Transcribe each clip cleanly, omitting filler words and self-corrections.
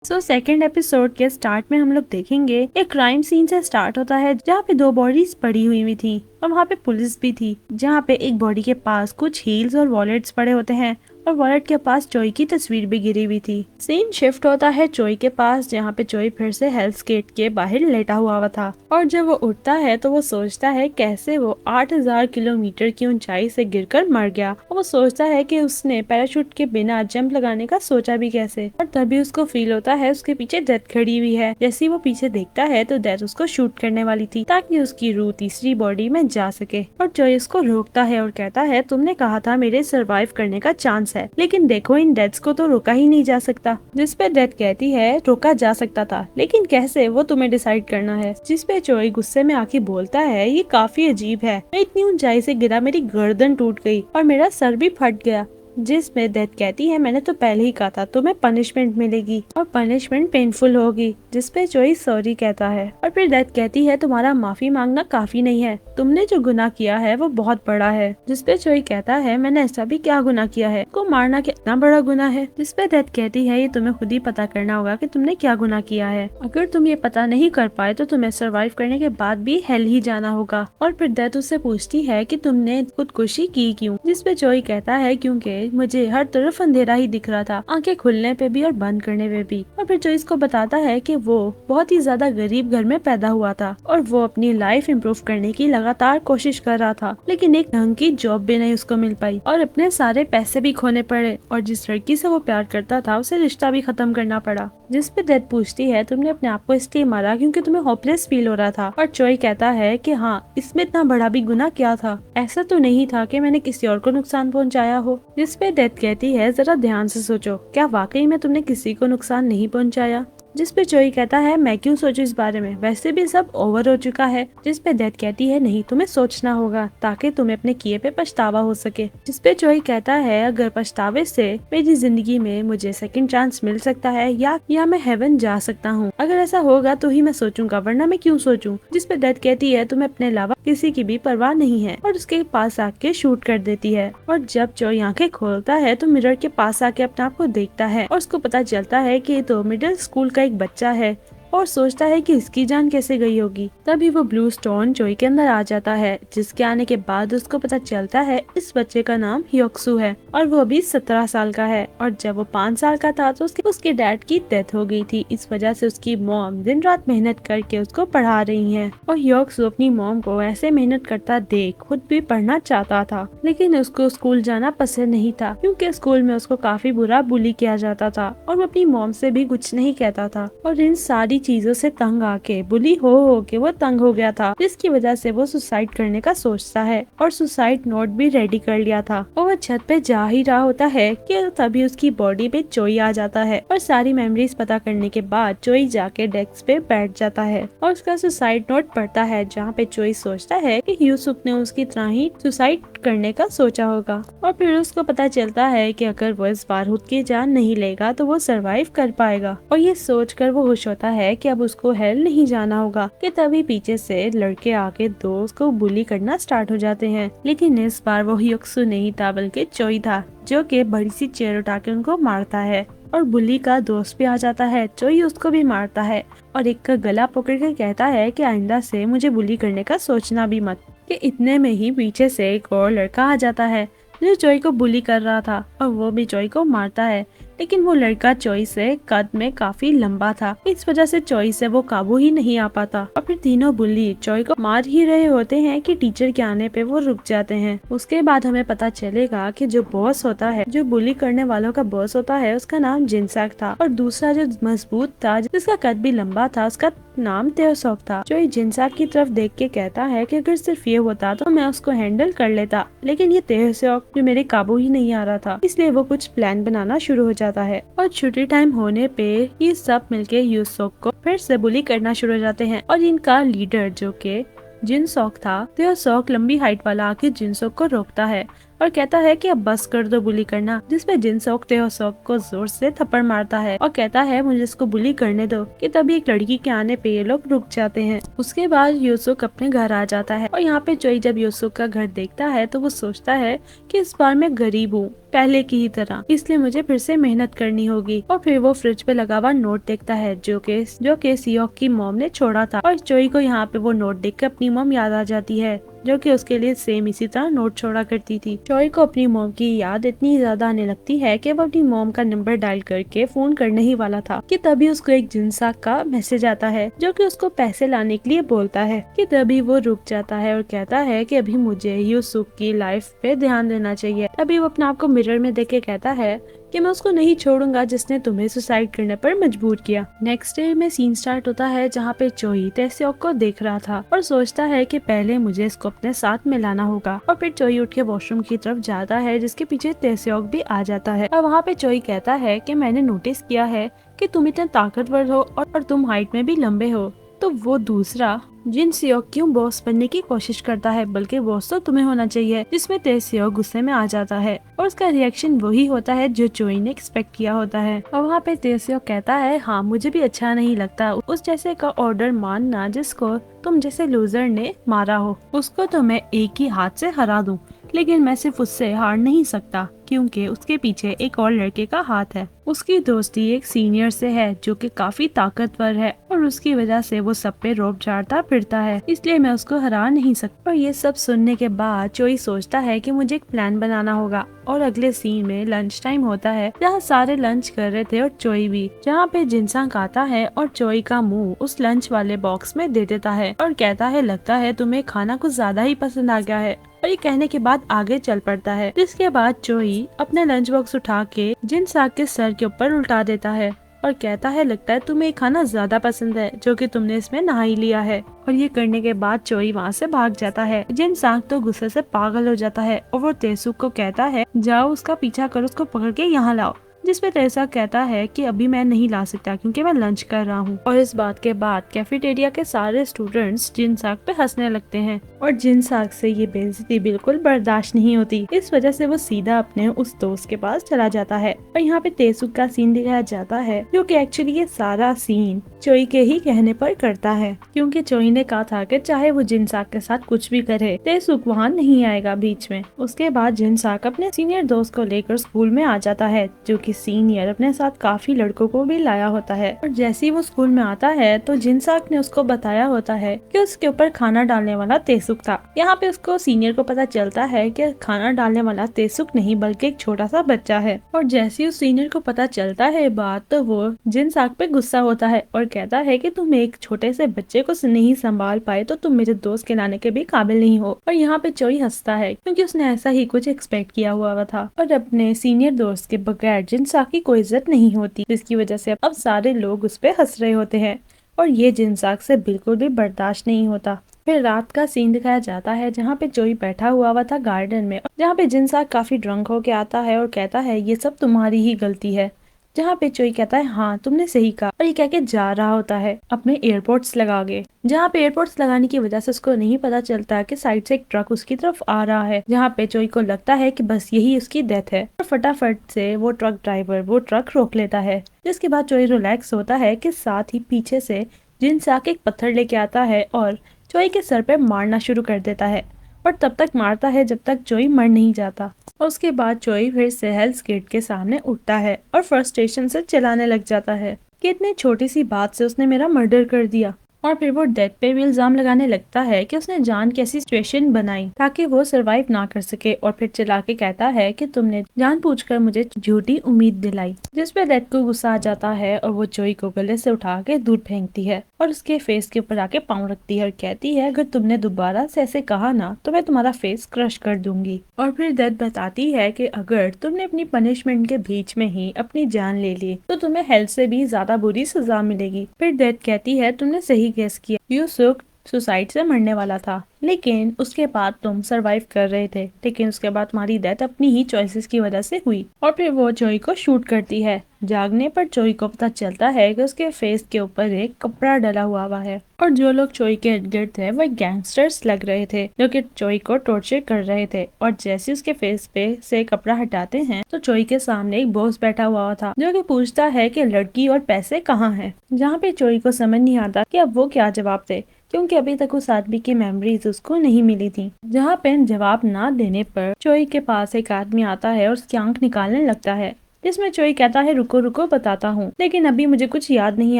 Second episode के start में हम लोग देखेंगे एक क्राइम सीन से स्टार्ट होता है जहाँ पे दो बॉडीज पड़ी हुई थी और वहाँ पे पुलिस भी थी, जहाँ पे एक बॉडी के पास कुछ हील्स और वॉलेट्स पड़े होते हैं और वॉलेट के पास चोई की तस्वीर भी गिरी हुई थी। सीन शिफ्ट होता है चोई के पास, जहाँ पे चोई फिर से हेल्स गेट के बाहर लेटा हुआ था और जब वो उठता है तो वो सोचता है कैसे वो 8000 किलोमीटर की ऊंचाई से गिरकर मर गया और वो सोचता है कि उसने पैराशूट के बिना जंप लगाने का सोचा भी कैसे। और तभी उसको फील होता है उसके पीछे डेथ खड़ी हुई है। जैसे ही वो पीछे देखता है तो डेथ उसको शूट करने वाली थी ताकि उसकी रूह तीसरी बॉडी में जा सके। और चोई उसको रोकता है और कहता है तुमने कहा था मेरे सरवाइव करने का चांस है, लेकिन देखो इन डेथ्स को तो रोका ही नहीं जा सकता। जिसपे डेथ कहती है रोका जा सकता था, लेकिन कैसे वो तुम्हें डिसाइड करना है। जिसपे चोई गुस्से में आके बोलता है ये काफी अजीब है, मैं इतनी ऊंचाई से गिरा, मेरी गर्दन टूट गई और मेरा सर भी फट गया। जिसमें डेथ कहती है मैंने तो पहले ही कहा था तुम्हें पनिशमेंट मिलेगी और पनिशमेंट पेनफुल होगी। जिसपे चोई सॉरी कहता है और फिर डेथ कहती है तुम्हारा माफी मांगना काफी नहीं है, तुमने जो गुनाह किया है वो बहुत बड़ा है। जिसपे चोई कहता है मैंने ऐसा भी क्या गुनाह किया है, को मारना कितना बड़ा गुनाह है। जिसपे डेथ कहती है ये तुम्हें खुद ही पता करना होगा कि तुमने क्या गुनाह किया है, अगर तुम ये पता नहीं कर पाए तो तुम्हें सर्वाइव करने के बाद भी हेल ही जाना होगा। और फिर डेथ उससे पूछती है कि तुमने खुदकुशी की क्यों। जिसपे चोई कहता है क्योंकि मुझे हर तरफ अंधेरा ही दिख रहा था, आंखें खुलने पे भी और बंद करने पे भी। और फिर चोई इसको बताता है कि वो बहुत ही ज्यादा गरीब घर में पैदा हुआ था और वो अपनी लाइफ इम्प्रूव करने की लगातार कोशिश कर रहा था, लेकिन एक ढंग की जॉब भी नहीं उसको मिल पाई और अपने सारे पैसे भी खोने पड़े और जिस लड़की से वो प्यार करता था उसे रिश्ता भी खत्म करना पड़ा। जिसपे डेथ पूछती है तुमने अपने आप को इसलिए मारा क्योंकि तुम्हें होपलेस फील हो रहा था। और चोई कहता है कि हाँ, इसमें इतना बड़ा भी गुनाह क्या था, ऐसा तो नहीं था कि मैंने किसी और को नुकसान पहुंचाया हो। जिसपे डेथ कहती है जरा ध्यान से सोचो, क्या वाकई में तुमने किसी को नुकसान नहीं पहुंचाया। जिसपे चोई कहता है मैं क्यों सोचूं इस बारे में, वैसे भी सब ओवर हो चुका है। जिसपे डेथ कहती है नहीं, तुम्हें सोचना होगा ताकि तुम्हें अपने किए पे पछतावा हो सके। जिसपे चोई कहता है अगर पछतावे से मेरी जिंदगी में मुझे सेकंड चांस मिल सकता है या मैं हेवन जा सकता हूँ, अगर ऐसा होगा तो ही मैं सोचूंगा, वरना मैं क्यों सोचूं। जिसपे डेथ कहती है तुम्हें अपने अलावा किसी की भी परवाह नहीं है और उसके पास आके शूट कर देती है। और जब चोई आंखें खोलता है तो मिरर के पास आके अपने आप को देखता है और उसको पता चलता है कि ये तो मिडिल स्कूल का एक बच्चा है और सोचता है कि इसकी जान कैसे गई होगी। तभी वो ब्लू स्टोन चोई के अंदर आ जाता है, जिसके आने के बाद उसको पता चलता है इस बच्चे का नाम ह्योक्सू है और वो अभी 17 साल का है। और जब वो 5 साल का था तो उसके डैड की डेथ हो गई थी, इस वजह से उसकी मॉम दिन रात मेहनत करके उसको पढ़ा रही है। और ह्योक्सू अपनी मॉम को ऐसे मेहनत करता देख खुद भी पढ़ना चाहता था, लेकिन उसको स्कूल जाना पसंद नहीं था क्योंकि स्कूल में उसको काफी बुरा बुली किया जाता था और वो अपनी मॉम से भी कुछ नहीं कहता था। और इन सारी चीजों से तंग आके बुली हो के वो तंग हो गया था, जिसकी वजह से वो सुसाइड करने का सोचता है और सुसाइड नोट भी रेडी कर लिया था। और वो छत पे जा ही रहा होता है कि तभी उसकी बॉडी पे चोई आ जाता है और सारी मेमोरीज पता करने के बाद चोई जाके डेस्क पे बैठ जाता है और उसका सुसाइड नोट पढ़ता है, जहाँ पे चोई सोचता है कि यूसुफ ने उसकी तरह ही सुसाइड करने का सोचा होगा। और फिर उसको पता चलता है कि अगर वो इस बार खुद की जान नहीं लेगा तो वो सरवाइव कर पाएगा और ये सोचकर वो खुश होता है कि अब उसको हेल नहीं जाना होगा। कि तभी पीछे से लड़के आके दोस्त को बुली करना स्टार्ट हो जाते हैं, लेकिन इस बार वो ह्योक्सू नहीं था बल्कि चोई था, जो कि बड़ी सी चेयर उठा के उनको मारता है और बुली का दोस्त भी आ जाता है। चोई उसको भी मारता है और एक का गला पकड़ के कहता है कि आइंदा से मुझे बुली करने का सोचना भी मत। कि इतने में ही पीछे से एक और लड़का आ जाता है जो चोई को बुली कर रहा था और वो भी चोई को मारता है, लेकिन वो लड़का चोई से कद में काफी लंबा था, इस वजह से चोई से वो काबू ही नहीं आ पाता। और फिर तीनों बुली चोई को मार ही रहे होते हैं कि टीचर के आने पे वो रुक जाते हैं। उसके बाद हमें पता चलेगा कि जो बॉस होता है, जो बुली करने वालों का बॉस होता है, उसका नाम जिनसक था और दूसरा जो मजबूत था जिसका कद भी लंबा था उसका नाम तेओसोक था। चोई जिनसक की तरफ देख के कहता है कि अगर सिर्फ ये होता तो मैं उसको हैंडल कर लेता, लेकिन ये तेओसोक जो मेरे काबू ही नहीं आ रहा था, इसलिए वो कुछ प्लान बनाना शुरू हो जाता है। और छुट्टी टाइम होने पे ये सब मिलके यूसुफ को फिर से बुली करना शुरू हो जाते हैं और इनका लीडर जो कि जिनसोक था, तेओसोक लंबी हाइट वाला आके जिनसोक को रोकता है और कहता है कि अब बस कर दो बुली करना। जिसपे जिनसोक तेओसोक को जोर से थप्पड़ मारता है और कहता है मुझे इसको बुली करने दो। कि तभी एक लड़की के आने पे ये लोग रुक जाते हैं। उसके बाद यूसुफ अपने घर आ जाता है और यहाँ पे चोई जब यूसुफ का घर देखता है तो वो सोचता है कि इस बार मैं गरीब हूँ पहले की ही तरह, इसलिए मुझे फिर से मेहनत करनी होगी। और फिर वो फ्रिज पे लगा हुआ नोट देखता है जो कि सियोक की मॉम ने छोड़ा था। और चोई को यहाँ पे वो नोट देख कर अपनी मॉम याद आ जाती है, जो कि उसके लिए सेम इसी तरह नोट छोड़ा करती थी। चोई को अपनी मॉम की याद इतनी ज्यादा आने लगती है कि वो अपनी मॉम का नंबर डायल करके फोन करने ही वाला था कि तभी उसको एक जिनसाक का मैसेज आता है, जो कि उसको पैसे लाने के लिए बोलता है। कि तभी वो रुक जाता है और कहता है कि अभी मुझे यूसुक की लाइफ पे ध्यान देना चाहिए। तभी वो अपने आप को मिरर में देख के कहता है कि मैं उसको नहीं छोड़ूंगा जिसने तुम्हें सुसाइड करने पर मजबूर किया। नेक्स्ट डे में सीन स्टार्ट होता है जहाँ पे चोई तेस्योक को देख रहा था और सोचता है कि पहले मुझे इसको अपने साथ में लाना होगा। और फिर चोई उठ के वॉशरूम की तरफ जाता है, जिसके पीछे तेस्योक भी आ जाता है। और वहाँ पे चोई कहता है कि मैंने नोटिस किया है कि तुम इतने ताकतवर हो और तुम हाइट में भी लंबे हो, तो वो दूसरा जिन सियोक क्यों बॉस बनने की कोशिश करता है, बल्कि बॉस तो तुम्हें होना चाहिए। जिसमें तेसियोक गुस्से में आ जाता है और उसका रिएक्शन वही होता है जो चोई ने एक्सपेक्ट किया होता है। और वहाँ पे तेसियोक कहता है, हाँ मुझे भी अच्छा नहीं लगता उस जैसे का ऑर्डर मानना जिसको तुम जैसे लूजर ने मारा हो। उसको तो मैं एक ही हाथ से हरा दूं, लेकिन मैं सिर्फ उससे हार नहीं सकता क्योंकि उसके पीछे एक और लड़के का हाथ है। उसकी दोस्ती एक सीनियर से है जो कि काफी ताकतवर है और उसकी वजह से वो सब पे रोब झाड़ता फिरता है, इसलिए मैं उसको हरा नहीं सकता। और ये सब सुनने के बाद चोई सोचता है कि मुझे एक प्लान बनाना होगा। और अगले सीन में लंच टाइम होता है जहाँ सारे लंच कर रहे थे और चोई भी, जहाँ पे जिनसांग आता है और चोई का मुंह उस लंच वाले बॉक्स में दे देता है और कहता है, लगता है तुम्हें खाना कुछ ज्यादा ही पसंद आ गया है। और ये कहने के बाद आगे चल पड़ता है। जिसके बाद चोई अपने लंच बॉक्स उठा के जिनसांग के सर के ऊपर उल्टा देता है और कहता है, लगता है तुम्हें ये खाना ज्यादा पसंद है जो कि तुमने इसमें नहा ही लिया है। और ये करने के बाद चोई वहाँ से भाग जाता है। जिनसांग तो गुस्से से पागल हो जाता है और वो तेसुक को कहता है, जाओ उसका पीछा करो, उसको पकड़ के यहाँ लाओ। जिसपे तेसा कहता है कि अभी मैं नहीं ला सकता क्योंकि मैं लंच कर रहा हूँ। और इस बात के बाद कैफेटेरिया के सारे स्टूडेंट्स जिनसाक पे हंसने लगते हैं और जिनसाक से ये बेइज्जती बिल्कुल बर्दाश्त नहीं होती। इस वजह से वो सीधा अपने उस दोस्त के पास चला जाता है। और यहाँ पे तेसुक का सीन दिखाया जाता है, जो कि एक्चुअली ये सारा सीन चोई के ही कहने पर करता है, क्योंकि चोई ने कहा था कि चाहे वो जिनसाक के साथ कुछ भी करे, तेसुक वहाँ नहीं आएगा बीच में। उसके बाद जिनसाक अपने सीनियर दोस्त को लेकर स्कूल में आ जाता है, जो कि सीनियर अपने साथ काफी लड़कों को भी लाया होता है। और जैसे ही वो स्कूल में आता है तो जिनसाक ने उसको बताया होता है कि उसके ऊपर खाना डालने वाला तेसुक था। यहाँ पे उसको सीनियर को पता चलता है कि खाना डालने वाला तेसुक नहीं बल्कि एक छोटा सा बच्चा है। और जैसे ही उस सीनियर को पता चलता है बात, तो वो जिनसाक पे गुस्सा होता है और कहता है कि तुम एक छोटे से बच्चे को नहीं संभाल पाए तो तुम मेरे दोस्त के लाने के भी काबिल नहीं हो। और यहाँ पे चोई हंसता है क्योंकि उसने ऐसा ही कुछ एक्सपेक्ट किया हुआ था। और अपने सीनियर दोस्त के बगैर जिनसाक की कोई इज्जत नहीं होती, जिसकी वजह से अब सारे लोग उस पे हंस रहे होते हैं और ये जिनसाक से बिल्कुल भी बर्दाश्त नहीं होता। फिर रात का सीन दिखाया जाता है जहाँ पे चोई बैठा हुआ था गार्डन में, जहाँ पे जिनसाक काफी ड्रंक होके आता है और कहता है, ये सब तुम्हारी ही गलती है। जहाँ पे चोई कहता है, हाँ तुमने सही कहा, और ये कह के जा रहा होता है अपने एयरपोर्ट्स लगा के। जहाँ पे एयरपोर्ट्स लगाने की वजह से उसको नहीं पता चलता कि साइड से एक ट्रक उसकी तरफ आ रहा है, जहाँ पे चोई को लगता है कि बस यही उसकी डेथ है। और फटाफट से वो ट्रक ड्राइवर वो ट्रक रोक लेता है। जिसके बाद चोई रिलैक्स होता है कि साथ ही पीछे से जिनसाक एक पत्थर लेके आता है और चोई के सर पे मारना शुरू कर देता है और तब तक मारता है जब तक चोई मर नहीं जाता। और उसके बाद चोई फिर से हेल्स गेट के सामने उठता है और फ्रस्ट्रेशन से चिल्लाने लग जाता है कि इतनी छोटी सी बात से उसने मेरा मर्डर कर दिया। और फिर वो डेथ पे भी इल्जाम लगाने लगता है कि उसने जान की ऐसी सिचुएशन बनाई ताकि वो सरवाइव ना कर सके। और फिर चिल्ला के कहता है कि तुमने जानबूझकर मुझे झूठी उम्मीद दिलाई। जिस पे डेथ को गुस्सा आ जाता है और वो चोई को गले से उठा के दूर फेंकती है और उसके फेस के ऊपर आके पाँव रखती है और कहती है, अगर तुमने दोबारा से ऐसे कहा ना तो मैं तुम्हारा फेस क्रश कर दूंगी। और फिर डेथ बताती है कि अगर तुमने अपनी पनिशमेंट के बीच में ही अपनी जान ले ली तो तुम्हें हेल्थ से भी ज्यादा बुरी सजा मिलेगी। फिर डेथ कहती है, तुमने सही गेस किया, यूसुक सुसाइड से मरने वाला था, लेकिन उसके बाद तुम सरवाइव कर रहे थे, लेकिन उसके बाद तुम्हारी डेथ अपनी ही चॉइसेस की वजह से हुई। और फिर वो चोई को शूट करती है। जागने पर चोई को पता चलता है कि उसके फेस के ऊपर एक कपड़ा डला हुआ है और जो लोग चोई के इर्द गिर्द थे वो गैंगस्टर्स लग रहे थे जो कि चोई को टॉर्चर कर रहे थे। और जैसे उसके फेस पे से कपड़ा हटाते हैं तो चोई के सामने एक बॉस बैठा हुआ था जो कि पूछता है कि लड़की और पैसे कहाँ हैं। जहाँ पे चोई को समझ नहीं आता कि अब वो क्या जवाब दे, क्योंकि अभी तक उस आदमी की मेमोरीज उसको नहीं मिली थी। जहाँ पे जवाब ना देने पर चोई के पास एक आदमी आता है और उसकी आंख निकालने लगता है, जिसमें चोई कहता है रुको रुको बताता हूँ, लेकिन अभी मुझे कुछ याद नहीं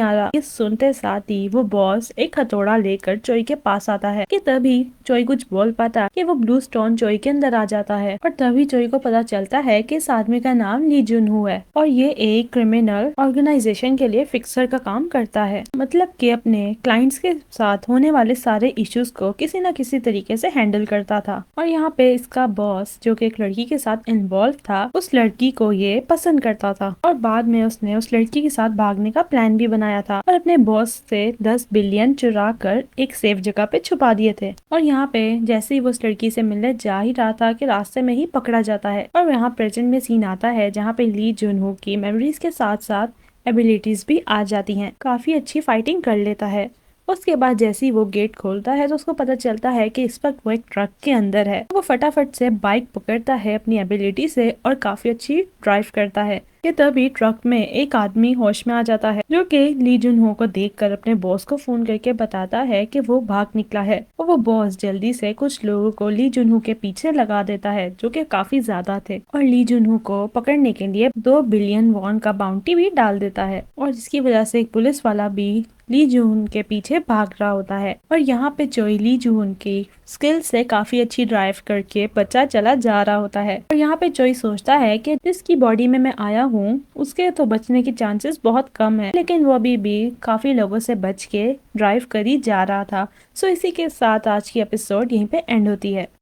आ रहा। ये सुनते साथ ही वो बॉस एक हथौड़ा लेकर चोई के पास आता है कि तभी चोई कुछ बोल पाता कि वो ब्लू स्टोन चोई के अंदर आ जाता है और तभी चोई को पता चलता है कि इस आदमी का नाम ली जुन हो है और ये एक क्रिमिनल ऑर्गेनाइजेशन के लिए फिक्सर का काम करता है। मतलब कि अपने क्लाइंट्स के साथ होने वाले सारे इश्यूज को किसी न किसी तरीके से हैंडल करता था। और यहाँ पे इसका बॉस जो कि एक लड़की के साथ इन्वॉल्व था, उस लड़की को ये पसंद करता था और बाद में उसने उस लड़की के साथ भागने का प्लान भी बनाया था और अपने बॉस से 10 बिलियन चुरा कर एक सेफ जगह पे छुपा दिए थे। और यहाँ पे जैसे ही वो उस लड़की से मिलने जा ही रहा था कि रास्ते में ही पकड़ा जाता है और यहाँ प्रेजेंट में सीन आता है जहाँ पे ली जुन हो की मेमोरीज के साथ साथ एबिलिटीज भी आ जाती हैं। काफी अच्छी फाइटिंग कर लेता है। उसके बाद जैसे ही वो गेट खोलता है तो उसको पता चलता है कि इस वक्त वो एक ट्रक के अंदर है। वो फटाफट से बाइक पकड़ता है अपनी एबिलिटी से और काफी अच्छी ड्राइव करता है कि तभी ट्रक में एक आदमी होश में आ जाता है, जो कि ली जुन हो को देखकर अपने बॉस को फोन करके बताता है कि वो भाग निकला है। और वो बॉस जल्दी से कुछ लोगों को ली जुन हो के पीछे लगा देता है, जो कि काफी ज्यादा थे, और ली जुन हो को पकड़ने के लिए 2 बिलियन वॉन का बाउंटी भी डाल देता है। और जिसकी वजह से एक पुलिस वाला भी ली जून के पीछे भाग रहा होता है। और यहाँ पे चोई ली जून की स्किल से काफी अच्छी ड्राइव करके बचा चला जा रहा होता है। और यहाँ पे चोई सोचता है कि जिसकी बॉडी में मैं आया हूँ उसके तो बचने की चांसेस बहुत कम है, लेकिन वो अभी भी काफी लोगों से बच के ड्राइव कर ही जा रहा था। सो इसी के साथ आज की एपिसोड यहीं पे एंड होती है।